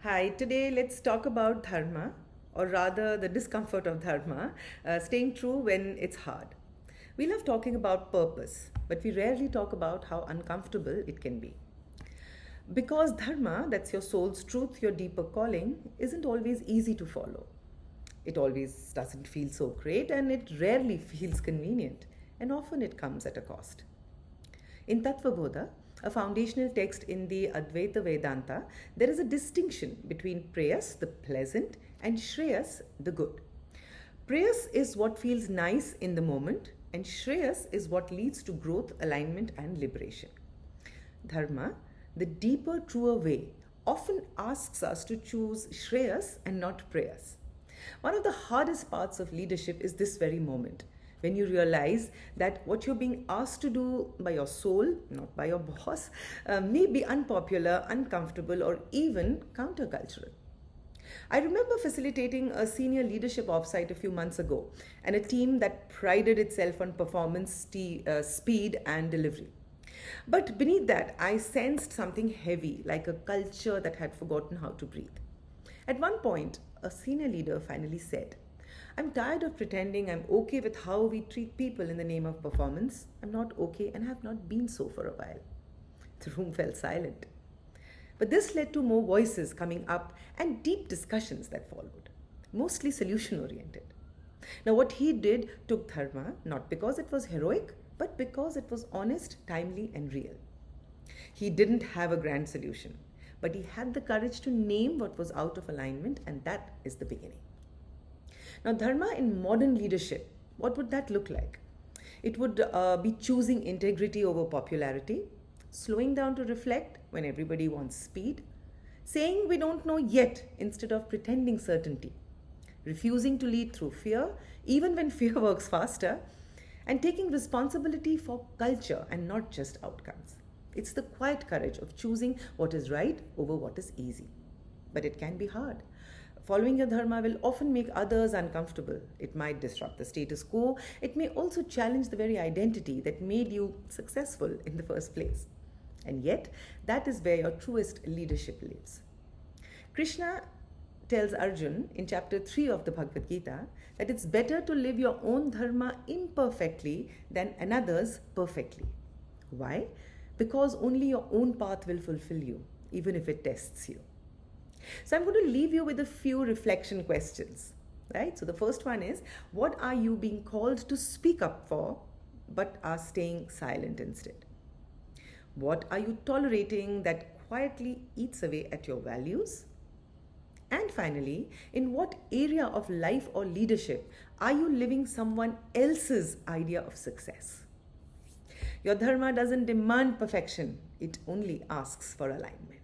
Hi, today let's talk about dharma, or rather the discomfort of dharma, staying true when it's hard. We love talking about purpose, but we rarely talk about how uncomfortable it can be. Because dharma, that's your soul's truth, your deeper calling, isn't always easy to follow. It always doesn't feel so great, and it rarely feels convenient, and often it comes at a cost. In Tattvabodha, a foundational text in the Advaita Vedanta, there is a distinction between Preyas, the pleasant, and Shreyas, the good. Preyas is what feels nice in the moment, and Shreyas is what leads to growth, alignment, and liberation. Dharma, the deeper, truer way, often asks us to choose Shreyas and not Preyas. One of the hardest parts of leadership is this very moment when you realize that what you're being asked to do by your soul, not by your boss, may be unpopular, uncomfortable, or even countercultural. I remember facilitating a senior leadership offsite a few months ago, and a team that prided itself on performance, speed, and delivery. But beneath that, I sensed something heavy, like a culture that had forgotten how to breathe. At one point, a senior leader finally said, I'm tired of pretending I'm okay with how we treat people in the name of performance. I'm not okay and have not been so for a while. The room fell silent. But this led to more voices coming up and deep discussions that followed, mostly solution oriented. Now, what he did took dharma, not because it was heroic, but because it was honest, timely, and real. He didn't have a grand solution, but he had the courage to name what was out of alignment, and that is the beginning. Now, dharma in modern leadership, what would that look like? It would be choosing integrity over popularity, slowing down to reflect when everybody wants speed, saying we don't know yet instead of pretending certainty, refusing to lead through fear, even when fear works faster, and taking responsibility for culture and not just outcomes. It's the quiet courage of choosing what is right over what is easy. But it can be hard. Following your dharma will often make others uncomfortable. It might disrupt the status quo. It may also challenge the very identity that made you successful in the first place. And yet, that is where your truest leadership lives. Krishna tells Arjuna in chapter 3 of the Bhagavad Gita that it's better to live your own dharma imperfectly than another's perfectly. Why? Because only your own path will fulfill you, even if it tests you. So I'm going to leave you with a few reflection questions, right? So the first one is, what are you being called to speak up for, but are staying silent instead? What are you tolerating that quietly eats away at your values? And finally, in what area of life or leadership are you living someone else's idea of success? Your dharma doesn't demand perfection, it only asks for alignment.